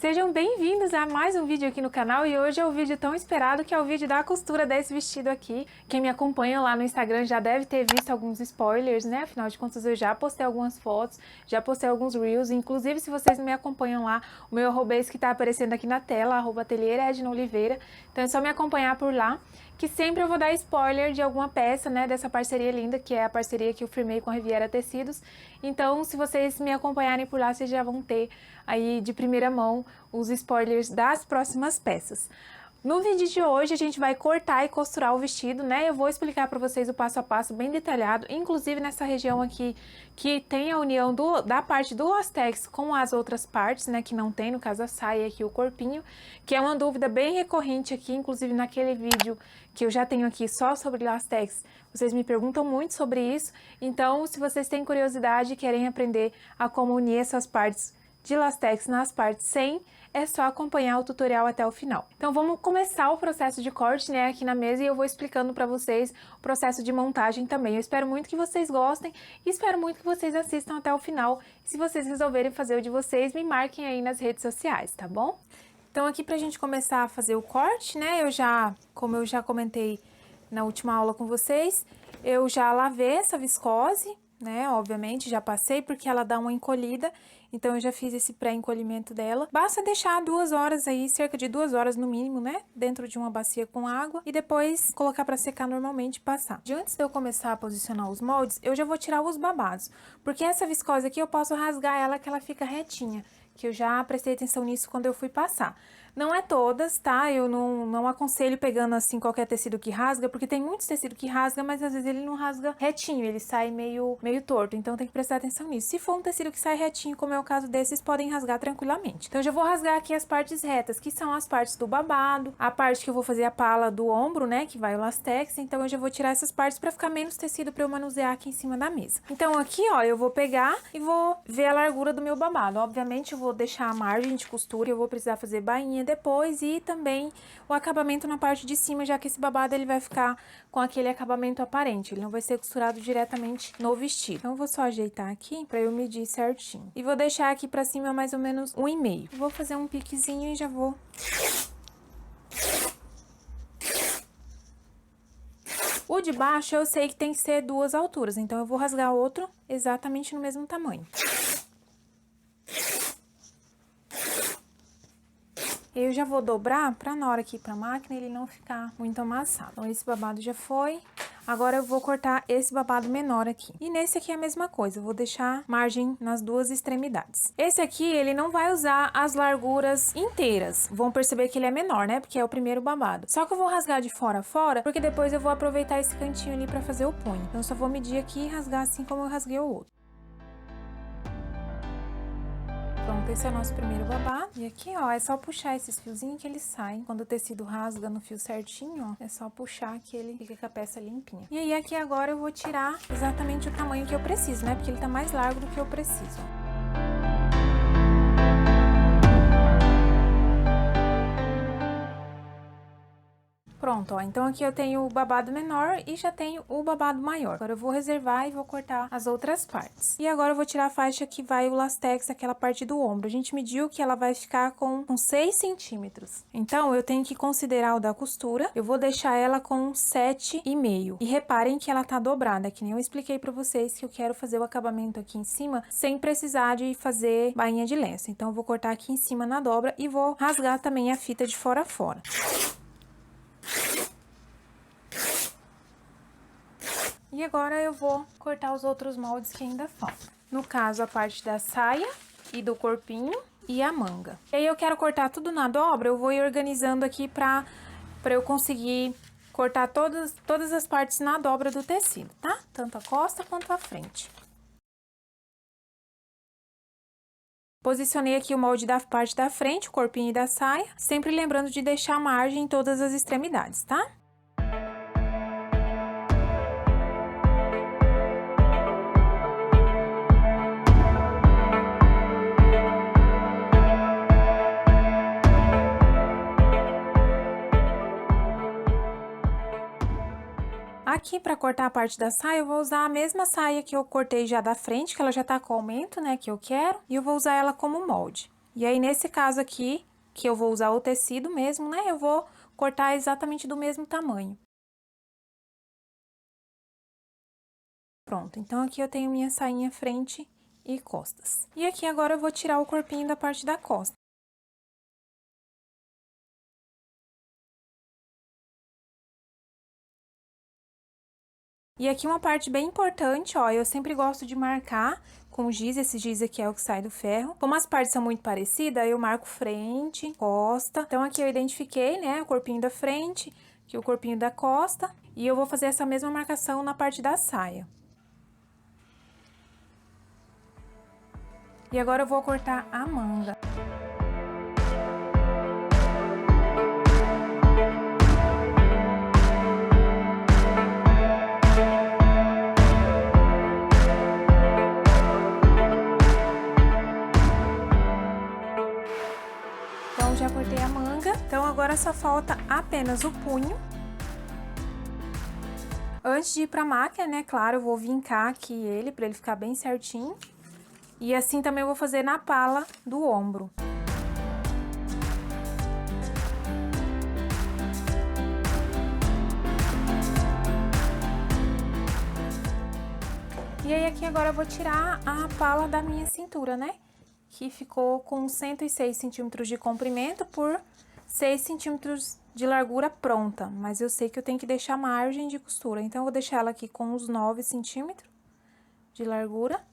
Sejam bem-vindos a mais um vídeo aqui no canal e hoje é o vídeo tão esperado que é o vídeo da costura desse vestido aqui. Quem me acompanha lá no Instagram já deve ter visto alguns spoilers, né? Afinal de contas eu já postei algumas fotos, já postei alguns reels, inclusive se vocês não me acompanham lá, o meu arroba é esse que tá aparecendo aqui na tela, @atelier_edna_oliveira, então é só me acompanhar por lá, que sempre eu vou dar spoiler de alguma peça, né, dessa parceria linda, que é a parceria que eu firmei com a Riviera Tecidos. Então, se vocês me acompanharem por lá, vocês já vão ter aí de primeira mão os spoilers das próximas peças. No vídeo de hoje a gente vai cortar e costurar o vestido, né? Eu vou explicar para vocês o passo a passo bem detalhado, inclusive nessa região aqui que tem a união da parte do lastex com as outras partes, né? Que não tem, no caso a saia aqui, o corpinho, que é uma dúvida bem recorrente aqui, inclusive naquele vídeo que eu já tenho aqui só sobre lastex. Vocês me perguntam muito sobre isso, então se vocês têm curiosidade e querem aprender a como unir essas partes de lastex nas partes sem, é só acompanhar o tutorial até o final. Então vamos começar o processo de corte, né, aqui na mesa, e eu vou explicando para vocês o processo de montagem também. Eu espero muito que vocês gostem e espero muito que vocês assistam até o final. Se vocês resolverem fazer o de vocês, me marquem aí nas redes sociais, tá bom? Então aqui pra gente começar a fazer o corte, né, como eu já comentei na última aula com vocês, eu já lavei essa viscose, né, obviamente, já passei porque ela dá uma encolhida, então eu já fiz esse pré-encolhimento dela. Basta deixar 2 horas aí, cerca de 2 horas no mínimo, né, dentro de uma bacia com água e depois colocar pra secar normalmente e passar. Antes de eu começar a posicionar os moldes, eu já vou tirar os babados, porque essa viscose aqui eu posso rasgar ela que ela fica retinha, que eu já prestei atenção nisso quando eu fui passar. Não é todas, tá? Eu não aconselho pegando assim qualquer tecido que rasga, porque tem muitos tecidos que rasga, mas às vezes ele não rasga retinho, ele sai meio torto, então tem que prestar atenção nisso. Se for um tecido que sai retinho, como é o caso desses, podem rasgar tranquilamente. Então eu já vou rasgar aqui as partes retas, que são as partes do babado, a parte que eu vou fazer a pala do ombro, né, que vai o lastex, então eu já vou tirar essas partes pra ficar menos tecido pra eu manusear aqui em cima da mesa. Então aqui, ó, eu vou pegar e vou ver a largura do meu babado. Obviamente eu vou deixar a margem de costura, eu vou precisar fazer bainha depois e também o acabamento na parte de cima, já que esse babado ele vai ficar com aquele acabamento aparente, ele não vai ser costurado diretamente no vestido. Então eu vou só ajeitar aqui pra eu medir certinho. E vou deixar aqui pra cima mais ou menos 1,5. Vou fazer um piquezinho e já vou... O de baixo eu sei que tem que ser 2 alturas, então eu vou rasgar outro exatamente no mesmo tamanho. Eu já vou dobrar pra na hora que ir pra máquina ele não ficar muito amassado. Então esse babado já foi. Agora eu vou cortar esse babado menor aqui. E nesse aqui é a mesma coisa, eu vou deixar margem nas 2 extremidades. Esse aqui ele não vai usar as larguras inteiras. Vão perceber que ele é menor, né? Porque é o primeiro babado. Só que eu vou rasgar de fora a fora, porque depois eu vou aproveitar esse cantinho ali pra fazer o punho. Então eu só vou medir aqui e rasgar assim como eu rasguei o outro. Pronto, esse é o nosso primeiro babado. E aqui, ó, é só puxar esses fiozinhos que eles saem. Quando o tecido rasga no fio certinho, ó, é só puxar que ele fica com a peça limpinha. E aí, aqui agora eu vou tirar exatamente o tamanho que eu preciso, né? Porque ele tá mais largo do que eu preciso, ó. Pronto, ó, então aqui eu tenho o babado menor e já tenho o babado maior. Agora eu vou reservar e vou cortar as outras partes. E agora eu vou tirar a faixa que vai o lastex, aquela parte do ombro. A gente mediu que ela vai ficar com 6 centímetros. Então, eu tenho que considerar o da costura. Eu vou deixar ela com 7,5. E reparem que ela tá dobrada, que nem eu expliquei pra vocês que eu quero fazer o acabamento aqui em cima sem precisar de fazer bainha de lenço. Então, eu vou cortar aqui em cima na dobra e vou rasgar também a fita de fora a fora. E agora eu vou cortar os outros moldes que ainda faltam. No caso, a parte da saia e do corpinho e a manga. E aí eu quero cortar tudo na dobra, eu vou ir organizando aqui pra eu conseguir cortar todas as partes na dobra do tecido, tá? Tanto a costa quanto a frente. Posicionei aqui o molde da parte da frente, o corpinho e da saia, sempre lembrando de deixar margem em todas as extremidades, tá? Aqui, para cortar a parte da saia, eu vou usar a mesma saia que eu cortei já da frente, que ela já tá com o aumento, né, que eu quero, e eu vou usar ela como molde. E aí, nesse caso aqui, que eu vou usar o tecido mesmo, né? Eu vou cortar exatamente do mesmo tamanho. Pronto, então aqui eu tenho minha sainha frente e costas. E aqui agora eu vou tirar o corpinho da parte da costa. E aqui uma parte bem importante, ó, eu sempre gosto de marcar com giz, esse giz aqui é o que sai do ferro. Como as partes são muito parecidas, eu marco frente, costa. Então, aqui eu identifiquei, né, o corpinho da frente, aqui o corpinho da costa. E eu vou fazer essa mesma marcação na parte da saia. E agora eu vou cortar a manga. Então, já cortei a manga. Então, agora só falta apenas o punho. Antes de ir pra máquina, né, claro, eu vou vincar aqui ele, pra ele ficar bem certinho. E assim também eu vou fazer na pala do ombro. E aí, aqui agora eu vou tirar a pala da minha cintura, né? Que ficou com 106 centímetros de comprimento por 6 centímetros de largura pronta. Mas eu sei que eu tenho que deixar margem de costura. Então, eu vou deixar ela aqui com uns 9 centímetros de largura.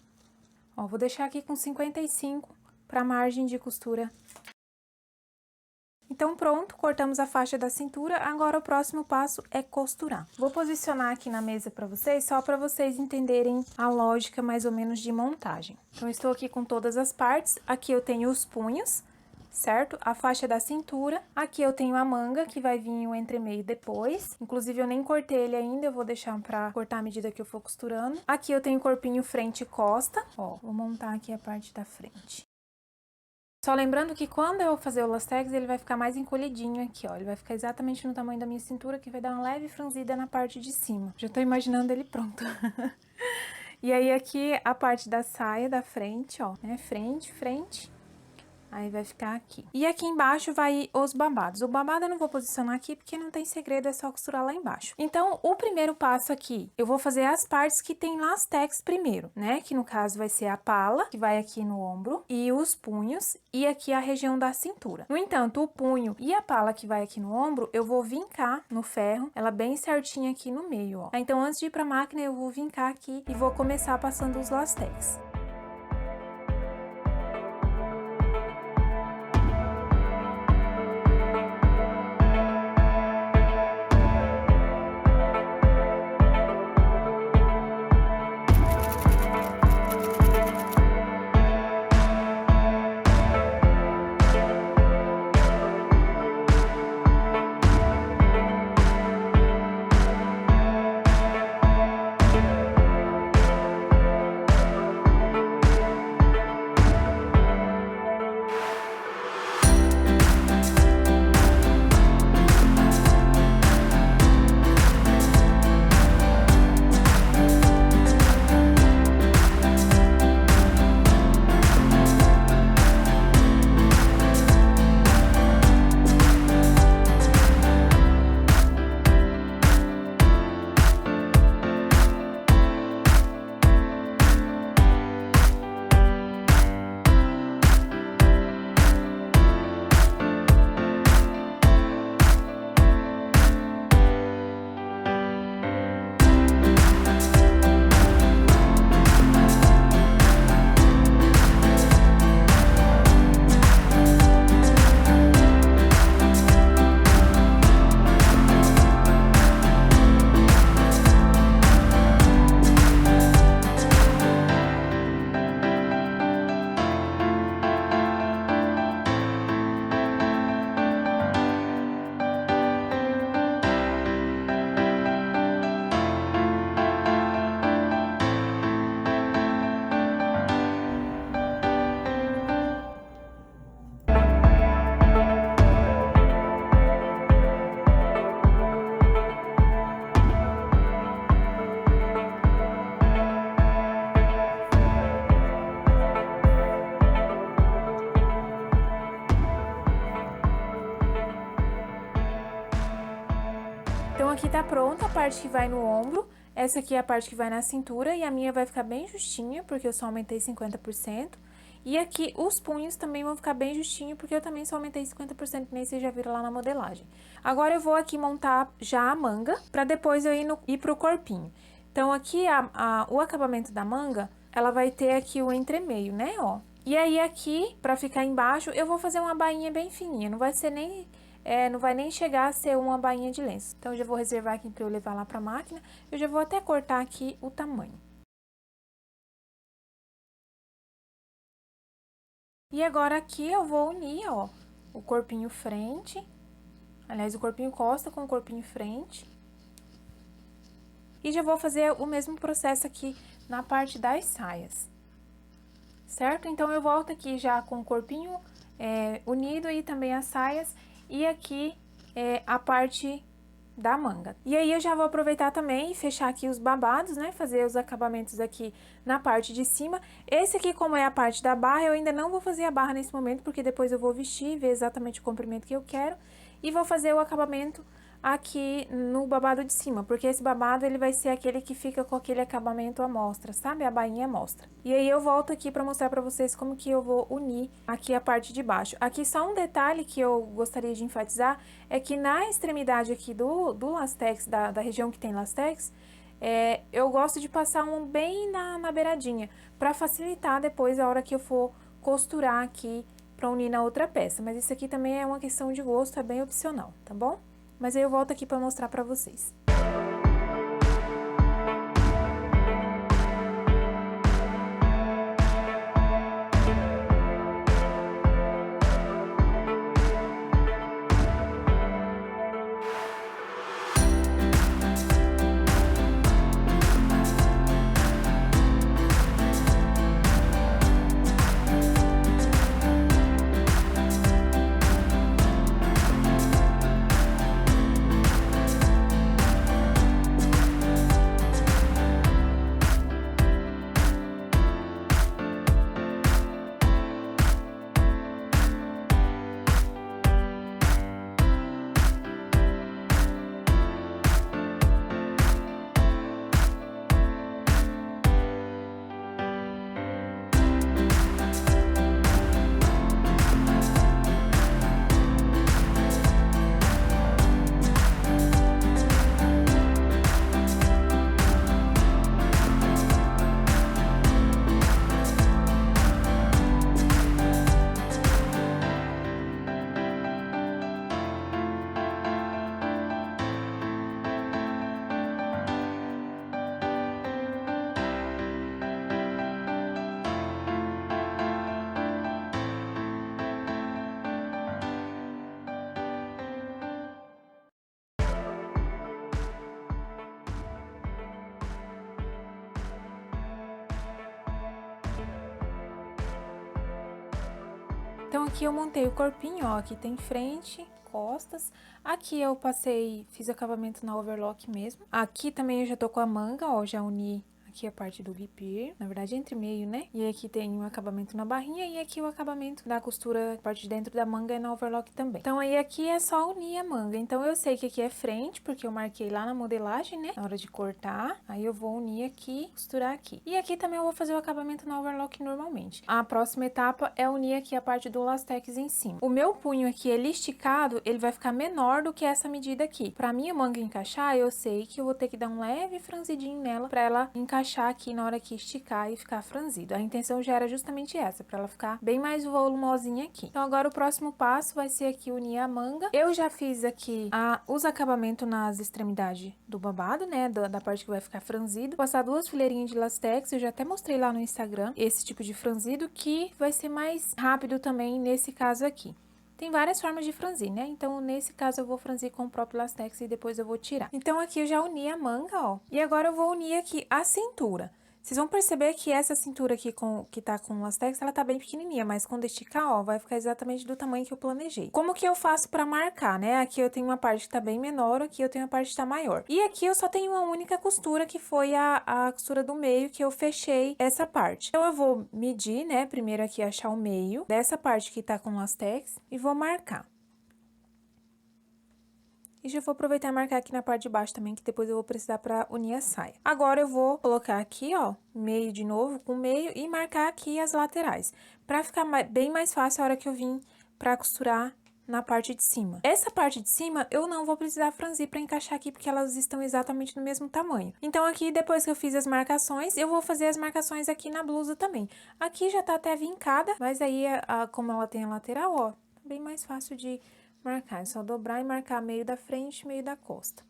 Ó, vou deixar aqui com 55 para margem de costura. Então, pronto, cortamos a faixa da cintura, agora o próximo passo é costurar. Vou posicionar aqui na mesa para vocês, só para vocês entenderem a lógica mais ou menos de montagem. Então, estou aqui com todas as partes, aqui eu tenho os punhos, certo? A faixa da cintura, aqui eu tenho a manga, que vai vir o entremeio depois. Inclusive, eu nem cortei ele ainda, eu vou deixar pra cortar à medida que eu for costurando. Aqui eu tenho corpinho frente e costa, ó, vou montar aqui a parte da frente. Só lembrando que quando eu fazer o lastex, ele vai ficar mais encolhidinho aqui, ó. Ele vai ficar exatamente no tamanho da minha cintura, que vai dar uma leve franzida na parte de cima. Já tô imaginando ele pronto. E aí, aqui, a parte da saia da frente, ó, né? Frente, frente. Aí, vai ficar aqui. E aqui embaixo vai ir os babados. O babado eu não vou posicionar aqui, porque não tem segredo, é só costurar lá embaixo. Então, o primeiro passo aqui, eu vou fazer as partes que tem lastex primeiro, né? Que no caso vai ser a pala, que vai aqui no ombro, e os punhos, e aqui a região da cintura. No entanto, o punho e a pala que vai aqui no ombro, eu vou vincar no ferro, ela bem certinha aqui no meio, ó. Então, antes de ir pra máquina, eu vou vincar aqui e vou começar passando os lastex. Então, aqui tá pronta a parte que vai no ombro, essa aqui é a parte que vai na cintura e a minha vai ficar bem justinha, porque eu só aumentei 50%. E aqui os punhos também vão ficar bem justinho, porque eu também só aumentei 50%, que nem vocês já viram lá na modelagem. Agora, eu vou aqui montar já a manga, pra depois eu ir pro corpinho. Então, aqui o acabamento da manga, ela vai ter aqui o entremeio, né, ó. E aí, aqui, pra ficar embaixo, eu vou fazer uma bainha bem fininha, não vai ser nem... não vai nem chegar a ser uma bainha de lenço. Então, eu já vou reservar aqui pra eu levar lá pra máquina. Eu já vou até cortar aqui o tamanho. E agora, aqui, eu vou unir, ó, o corpinho frente. Aliás, o corpinho costa com o corpinho frente. E já vou fazer o mesmo processo aqui na parte das saias. Certo? Então, eu volto aqui já com o corpinho unido e também as saias. E aqui a parte da manga. E aí, eu já vou aproveitar também e fechar aqui os babados, né? Fazer os acabamentos aqui na parte de cima. Esse aqui, como é a parte da barra, eu ainda não vou fazer a barra nesse momento, porque depois eu vou vestir, ver exatamente o comprimento que eu quero. E vou fazer o acabamento aqui no babado de cima, porque esse babado, ele vai ser aquele que fica com aquele acabamento à mostra, sabe? A bainha à mostra. E aí, eu volto aqui pra mostrar pra vocês como que eu vou unir aqui a parte de baixo. Aqui, só um detalhe que eu gostaria de enfatizar, é que na extremidade aqui do lastex, da região que tem lastex, eu gosto de passar um bem na beiradinha, pra facilitar depois a hora que eu for costurar aqui pra unir na outra peça. Mas isso aqui também é uma questão de gosto, é bem opcional, tá bom? Mas aí eu volto aqui pra mostrar pra vocês. Então, aqui eu montei o corpinho, ó, aqui tem frente, costas. Aqui eu fiz acabamento na overlock mesmo. Aqui também eu já tô com a manga, ó, já uni aqui a parte do bipir, na verdade entre meio, né? E aqui tem um acabamento na barrinha e aqui o acabamento da costura, a parte de dentro da manga é na overlock também. Então, aí aqui é só unir a manga. Então, eu sei que aqui é frente, porque eu marquei lá na modelagem, né? Na hora de cortar, aí eu vou unir aqui, costurar aqui. E aqui também eu vou fazer o acabamento na overlock normalmente. A próxima etapa é unir aqui a parte do lastex em cima. O meu punho aqui, ele esticado, ele vai ficar menor do que essa medida aqui. Pra minha manga encaixar, eu sei que eu vou ter que dar um leve franzidinho nela pra ela encaixar aqui na hora que esticar e ficar franzido. A intenção já era justamente essa, pra ela ficar bem mais volumosinha aqui. Então, agora o próximo passo vai ser aqui unir a manga. Eu já fiz aqui os acabamentos nas extremidades do babado, né, da parte que vai ficar franzido. Passar 2 fileirinhas de lastex, eu já até mostrei lá no Instagram esse tipo de franzido, que vai ser mais rápido também nesse caso aqui. Tem várias formas de franzir, né? Então, nesse caso, eu vou franzir com o próprio lastex e depois eu vou tirar. Então, aqui eu já uni a manga, ó. E agora eu vou unir aqui a cintura. Vocês vão perceber que essa cintura aqui que tá com o lastex, ela tá bem pequenininha, mas quando esticar, ó, vai ficar exatamente do tamanho que eu planejei. Como que eu faço pra marcar, né? Aqui eu tenho uma parte que tá bem menor, aqui eu tenho uma parte que tá maior. E aqui eu só tenho uma única costura, que foi a costura do meio, que eu fechei essa parte. Então, eu vou medir, né? Primeiro aqui achar o meio dessa parte que tá com lastex e vou marcar. E já vou aproveitar e marcar aqui na parte de baixo também, que depois eu vou precisar pra unir a saia. Agora, eu vou colocar aqui, ó, meio de novo, com meio, e marcar aqui as laterais. Pra ficar bem mais fácil a hora que eu vim pra costurar na parte de cima. Essa parte de cima, eu não vou precisar franzir pra encaixar aqui, porque elas estão exatamente no mesmo tamanho. Então, aqui, depois que eu fiz as marcações, eu vou fazer as marcações aqui na blusa também. Aqui já tá até vincada, mas aí, como ela tem a lateral, ó, tá bem mais fácil de marcar. É só dobrar e marcar meio da frente, meio da costa.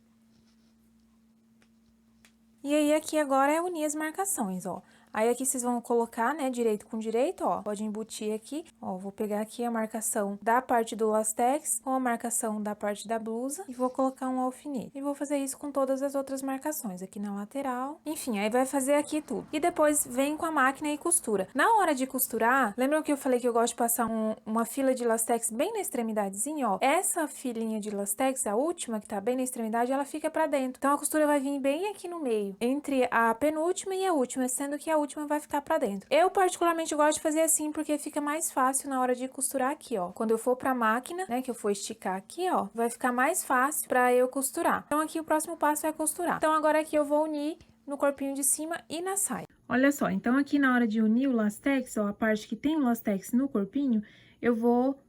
E aí, aqui agora é unir as marcações, ó. Aí, aqui vocês vão colocar, né, direito com direito, ó. Pode embutir aqui, ó. Vou pegar aqui a marcação da parte do lastex com a marcação da parte da blusa e vou colocar um alfinete. E vou fazer isso com todas as outras marcações, aqui na lateral. Enfim, aí vai fazer aqui tudo. E depois vem com a máquina e costura. Na hora de costurar, lembram que eu falei que eu gosto de passar uma fila de lastex bem na extremidadezinha, ó? Essa filinha de lastex, a última que tá bem na extremidade, ela fica pra dentro. Então, a costura vai vir bem aqui no meio, entre a penúltima e a última, sendo que a última vai ficar pra dentro. Eu particularmente gosto de fazer assim, porque fica mais fácil na hora de costurar aqui, ó. Quando eu for pra máquina, né, que eu for esticar aqui, ó, vai ficar mais fácil pra eu costurar. Então, aqui o próximo passo é costurar. Então, agora aqui eu vou unir no corpinho de cima e na saia. Olha só, então aqui na hora de unir o lastex, ó, a parte que tem o lastex no corpinho, eu vou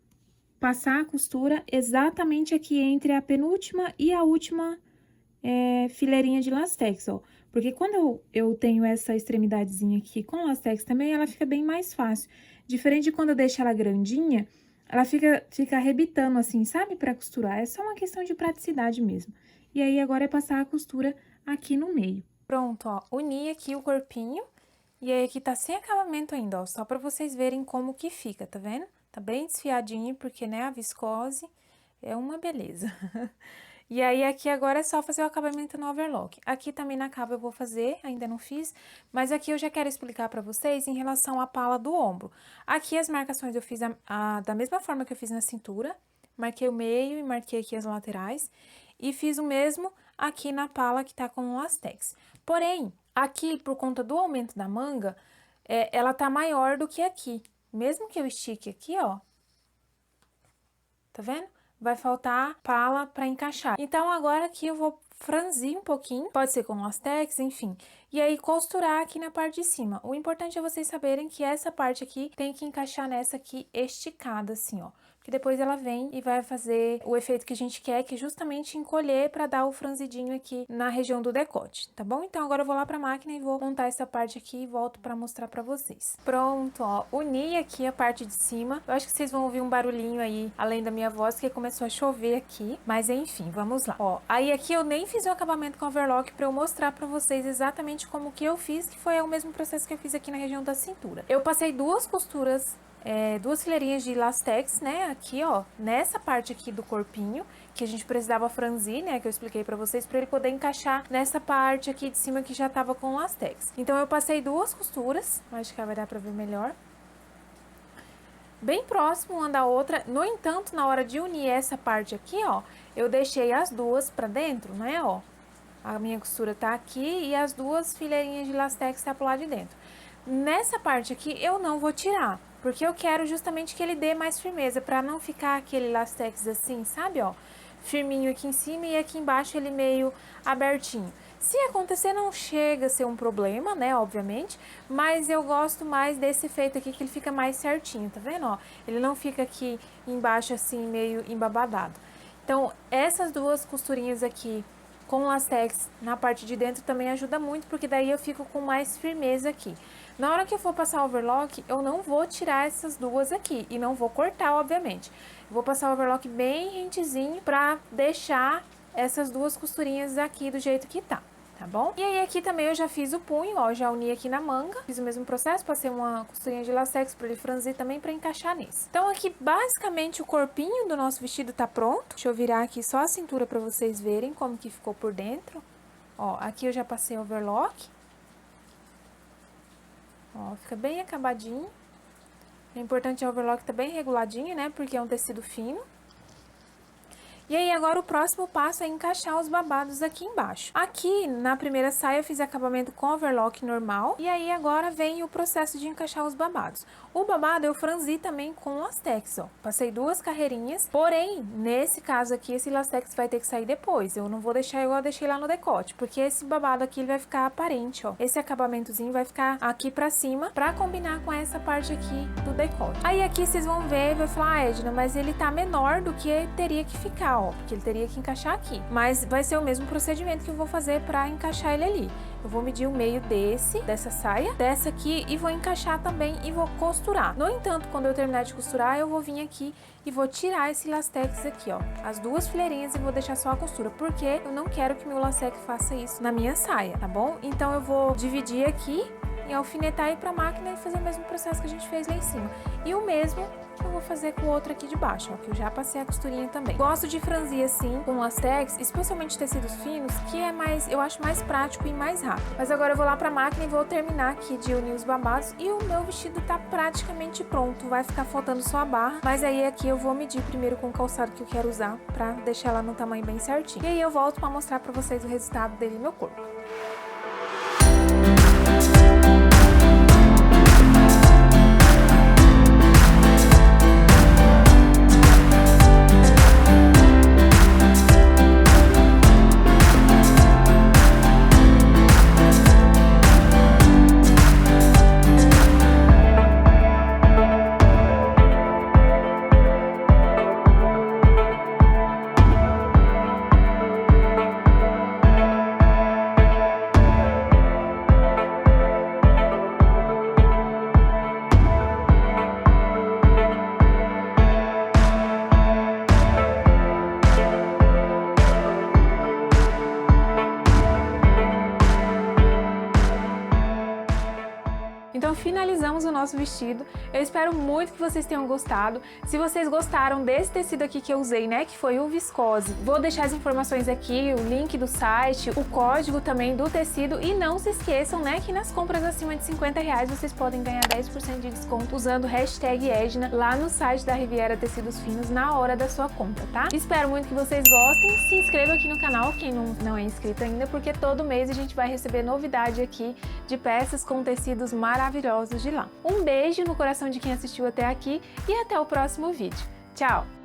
passar a costura exatamente aqui entre a penúltima e a última fileirinha de lastex, ó. Porque quando eu tenho essa extremidadezinha aqui com lastex também, ela fica bem mais fácil. Diferente de quando eu deixo ela grandinha, ela fica arrebitando assim, sabe? Pra costurar. É só uma questão de praticidade mesmo. E aí, agora é passar a costura aqui no meio. Pronto, ó. Uni aqui o corpinho. E aí, aqui tá sem acabamento ainda, ó. Só pra vocês verem como que fica, tá vendo? Tá bem desfiadinho, porque, né, a viscose é uma beleza. E aí, aqui agora é só fazer o acabamento no overlock. Aqui também na cava eu vou fazer, ainda não fiz, mas aqui eu já quero explicar pra vocês em relação à pala do ombro. Aqui as marcações eu fiz da mesma forma que eu fiz na cintura, marquei o meio e marquei aqui as laterais, e fiz o mesmo aqui na pala que tá com o lastex. Porém, aqui, por conta do aumento da manga, ela tá maior do que aqui. Mesmo que eu estique aqui, ó, tá vendo? Vai faltar pala pra encaixar. Então, agora aqui eu vou franzir um pouquinho, pode ser com lastex, enfim. E aí, costurar aqui na parte de cima. O importante é vocês saberem que essa parte aqui tem que encaixar nessa aqui esticada, assim, ó. Porque depois ela vem e vai fazer o efeito que a gente quer, que é justamente encolher pra dar o franzidinho aqui na região do decote, tá bom? Então, agora eu vou lá pra máquina e vou montar essa parte aqui e volto pra mostrar pra vocês. Pronto, ó, uni aqui a parte de cima. Eu acho que vocês vão ouvir um barulhinho aí, além da minha voz, que começou a chover aqui. Mas, enfim, vamos lá. Ó, aí aqui eu nem fiz o acabamento com overlock pra eu mostrar pra vocês exatamente como que eu fiz, que foi o mesmo processo que eu fiz aqui na região da cintura. Eu passei duas costuras, duas fileirinhas de lastex, né, aqui, ó, nessa parte aqui do corpinho, que a gente precisava franzir, né, que eu expliquei pra vocês, pra ele poder encaixar nessa parte aqui de cima que já tava com lastex. Então, eu passei duas costuras, acho que vai dar pra ver melhor, bem próximo uma da outra. No entanto, na hora de unir essa parte aqui, ó, eu deixei as duas pra dentro, né, ó. A minha costura tá aqui e as duas fileirinhas de lastex tá pro lado de dentro. Nessa parte aqui, eu não vou tirar, porque eu quero justamente que ele dê mais firmeza, pra não ficar aquele lastex assim, sabe, ó, firminho aqui em cima e aqui embaixo ele meio abertinho. Se acontecer, não chega a ser um problema, né, obviamente, mas eu gosto mais desse efeito aqui, que ele fica mais certinho, tá vendo, ó? Ele não fica aqui embaixo assim, meio embabadado. Então, essas duas costurinhas aqui com lastex na parte de dentro também ajuda muito, porque daí eu fico com mais firmeza aqui. Na hora que eu for passar o overlock, eu não vou tirar essas duas aqui e não vou cortar, obviamente. Eu vou passar o overlock bem rentezinho pra deixar essas duas costurinhas aqui do jeito que tá. Tá bom? E aí, aqui também eu já fiz o punho, ó, já uni aqui na manga. Fiz o mesmo processo, passei uma costurinha de lastex pra ele franzir também, pra encaixar nesse. Então, aqui, basicamente, o corpinho do nosso vestido tá pronto. Deixa eu virar aqui só a cintura pra vocês verem como que ficou por dentro. Ó, aqui eu já passei overlock. Ó, fica bem acabadinho. O importante é o overlock tá bem reguladinho, né, porque é um tecido fino. E aí agora o próximo passo é encaixar os babados aqui embaixo. Aqui na primeira saia eu fiz acabamento com overlock normal, e aí agora vem o processo de encaixar os babados. O babado eu franzi também com lastex, ó. Passei 2 carreirinhas, porém, nesse caso aqui, esse lastex vai ter que sair depois. Eu não vou deixar igual eu deixei lá no decote, porque esse babado aqui ele vai ficar aparente, ó. Esse acabamentozinho vai ficar aqui pra cima, pra combinar com essa parte aqui do decote. Aí aqui vocês vão ver e vai falar, ah, Edna, mas ele tá menor do que teria que ficar, ó, porque ele teria que encaixar aqui. Mas vai ser o mesmo procedimento que eu vou fazer pra encaixar ele ali. Eu vou medir o meio dessa saia, dessa aqui, e vou encaixar também e vou costurar. No entanto, quando eu terminar de costurar, eu vou vir aqui e vou tirar esse lastex aqui, ó, as 2 fileirinhas, e vou deixar só a costura, porque eu não quero que meu lastex faça isso na minha saia, tá bom? Então eu vou dividir aqui e alfinetar e ir pra máquina e fazer o mesmo processo que a gente fez lá em cima. E o mesmo que eu vou fazer com o outro aqui de baixo, ó, que eu já passei a costurinha também. Gosto de franzir assim com lastex, especialmente tecidos finos, que é mais, eu acho mais prático e mais rápido. Mas agora eu vou lá pra máquina e vou terminar aqui de unir os babados, e o meu vestido tá praticamente pronto. Vai ficar faltando só a barra, mas aí aqui eu vou medir primeiro com o calçado que eu quero usar pra deixar ela no tamanho bem certinho. E aí eu volto pra mostrar pra vocês o resultado dele no meu corpo. Então finalizamos o nosso vestido. Eu espero muito que vocês tenham gostado. Se vocês gostaram desse tecido aqui que eu usei, né, que foi o viscose, vou deixar as informações aqui, o link do site, o código também do tecido, e não se esqueçam, né, que nas compras acima de R$50 vocês podem ganhar 10% de desconto usando o hashtag Edna lá no site da Riviera Tecidos Finos na hora da sua compra, tá? Espero muito que vocês gostem. Se inscreva aqui no canal, quem não é inscrito ainda, porque todo mês a gente vai receber novidade aqui de peças com tecidos maravilhosos de lá. Um beijo no coração de quem assistiu até aqui e até o próximo vídeo. Tchau!